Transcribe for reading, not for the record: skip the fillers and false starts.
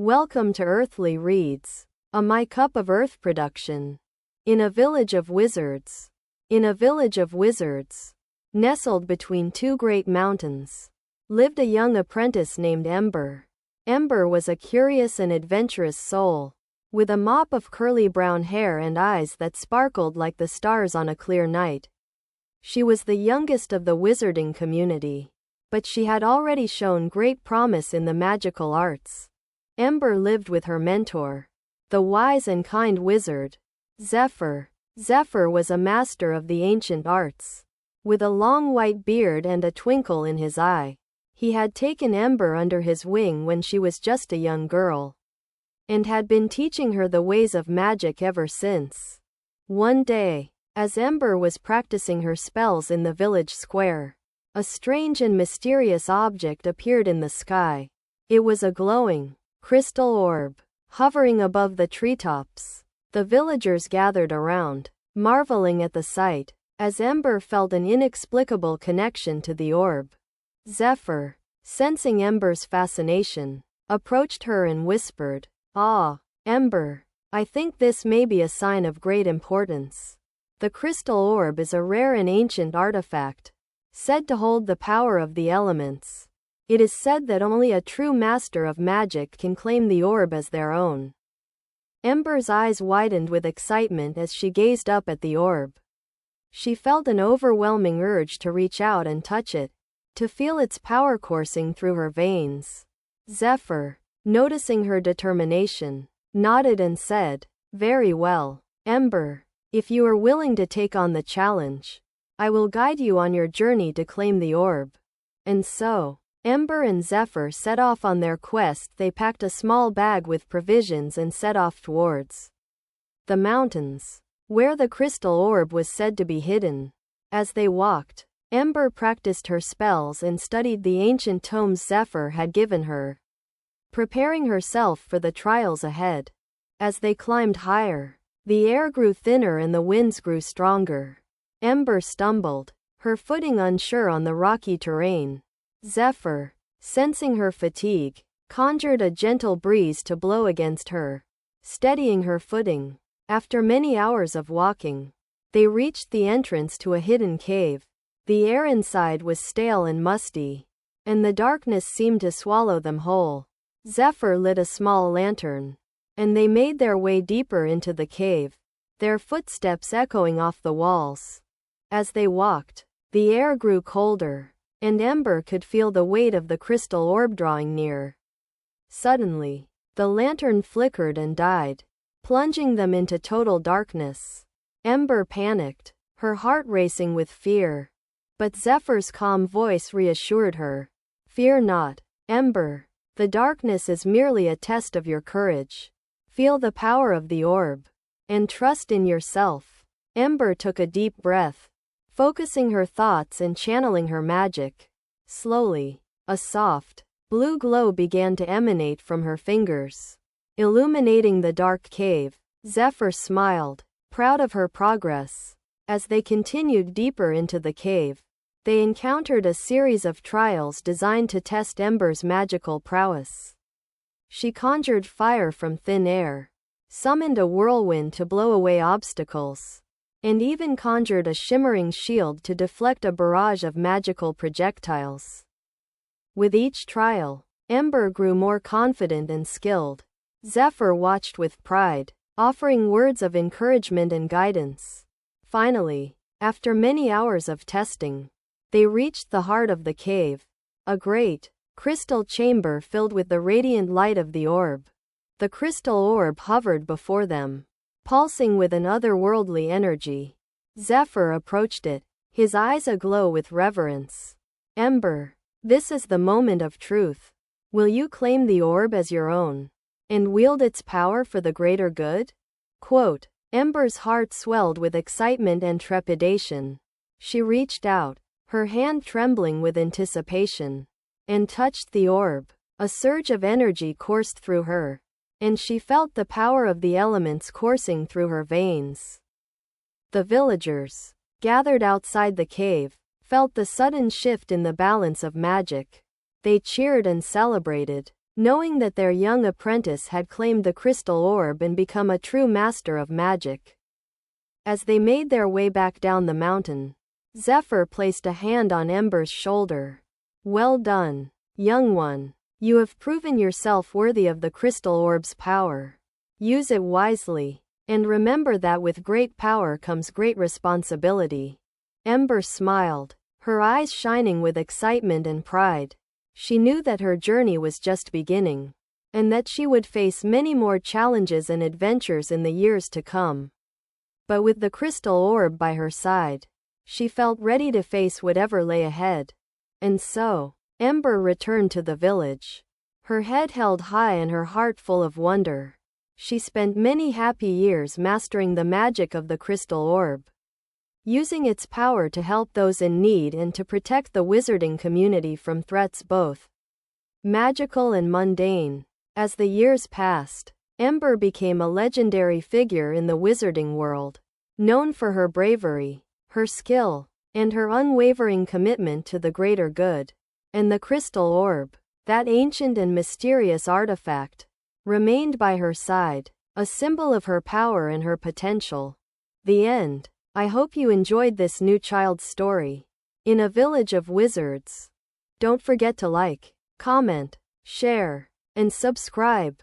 Welcome to Earthly Reads, a My Cup of Earth production. In a village of wizards. In a village of wizards, nestled between two great mountains, lived a young apprentice named Ember. Ember was a curious and adventurous soul, with a mop of curly brown hair and eyes that sparkled like the stars on a clear night. She was the youngest of the wizarding community, but she had already shown great promise in the magical arts. Ember lived with her mentor, the wise and kind wizard, Zephyr. Zephyr was a master of the ancient arts. With a long white beard and a twinkle in his eye, he had taken Ember under his wing when she was just a young girl, and had been teaching her the ways of magic ever since. One day, as Ember was practicing her spells in the village square, a strange and mysterious object appeared in the sky. It was a glowing crystal orb, hovering above the treetops. The villagers gathered around, marveling at the sight, as Ember felt an inexplicable connection to the orb. Zephyr, sensing Ember's fascination, approached her and whispered, "Ah, Ember, I think this may be a sign of great importance. The crystal orb is a rare and ancient artifact, said to hold the power of the elements. It is said that only a true master of magic can claim the orb as their own." Ember's eyes widened with excitement as she gazed up at the orb. She felt an overwhelming urge to reach out and touch it, to feel its power coursing through her veins. Zephyr, noticing her determination, nodded and said, "Very well, Ember. If you are willing to take on the challenge, I will guide you on your journey to claim the orb." And so, Ember and Zephyr set off on their quest. They packed a small bag with provisions and set off towards the mountains, where the crystal orb was said to be hidden. As they walked, Ember practiced her spells and studied the ancient tomes Zephyr had given her, preparing herself for the trials ahead. As they climbed higher, the air grew thinner and the winds grew stronger. Ember stumbled, her footing unsure on the rocky terrain. Zephyr, sensing her fatigue, conjured a gentle breeze to blow against her, steadying her footing. After many hours of walking, they reached the entrance to a hidden cave. The air inside was stale and musty, and the darkness seemed to swallow them whole. Zephyr lit a small lantern, and they made their way deeper into the cave, their footsteps echoing off the walls. As they walked, the air grew colder, and Ember could feel the weight of the crystal orb drawing near. Suddenly, the lantern flickered and died, plunging them into total darkness. Ember panicked, her heart racing with fear. But Zephyr's calm voice reassured her. "Fear not, Ember. The darkness is merely a test of your courage. Feel the power of the orb, and trust in yourself." Ember took a deep breath, focusing her thoughts and channeling her magic. Slowly, a soft, blue glow began to emanate from her fingers, illuminating the dark cave. Zephyr smiled, proud of her progress. As they continued deeper into the cave, they encountered a series of trials designed to test Ember's magical prowess. She conjured fire from thin air, summoned a whirlwind to blow away obstacles, and even conjured a shimmering shield to deflect a barrage of magical projectiles. With each trial, Ember grew more confident and skilled. Zephyr watched with pride, offering words of encouragement and guidance. Finally, after many hours of testing, they reached the heart of the cave, a great, crystal chamber filled with the radiant light of the orb. The crystal orb hovered before them, pulsing with an otherworldly energy. Zephyr approached it, his eyes aglow with reverence. "Ember, this is the moment of truth. Will you claim the orb as your own, and wield its power for the greater good?" Quote. Ember's heart swelled with excitement and trepidation. She reached out, her hand trembling with anticipation, and touched the orb. A surge of energy coursed through her, and she felt the power of the elements coursing through her veins. The villagers, gathered outside the cave, felt the sudden shift in the balance of magic. They cheered and celebrated, knowing that their young apprentice had claimed the crystal orb and become a true master of magic. As they made their way back down the mountain, Zephyr placed a hand on Ember's shoulder. "Well done, young one. You have proven yourself worthy of the crystal orb's power. Use it wisely, and remember that with great power comes great responsibility." Ember smiled, her eyes shining with excitement and pride. She knew that her journey was just beginning, and that she would face many more challenges and adventures in the years to come. But with the crystal orb by her side, she felt ready to face whatever lay ahead. And so, Ember returned to the village, her head held high and her heart full of wonder. She spent many happy years mastering the magic of the crystal orb, using its power to help those in need and to protect the wizarding community from threats both magical and mundane. As the years passed, Ember became a legendary figure in the wizarding world, known for her bravery, her skill, and her unwavering commitment to the greater good. And the crystal orb, that ancient and mysterious artifact, remained by her side, a symbol of her power and her potential. The end. I hope you enjoyed this new child's story. In a Village of Wizards. Don't forget to like, comment, share, and subscribe.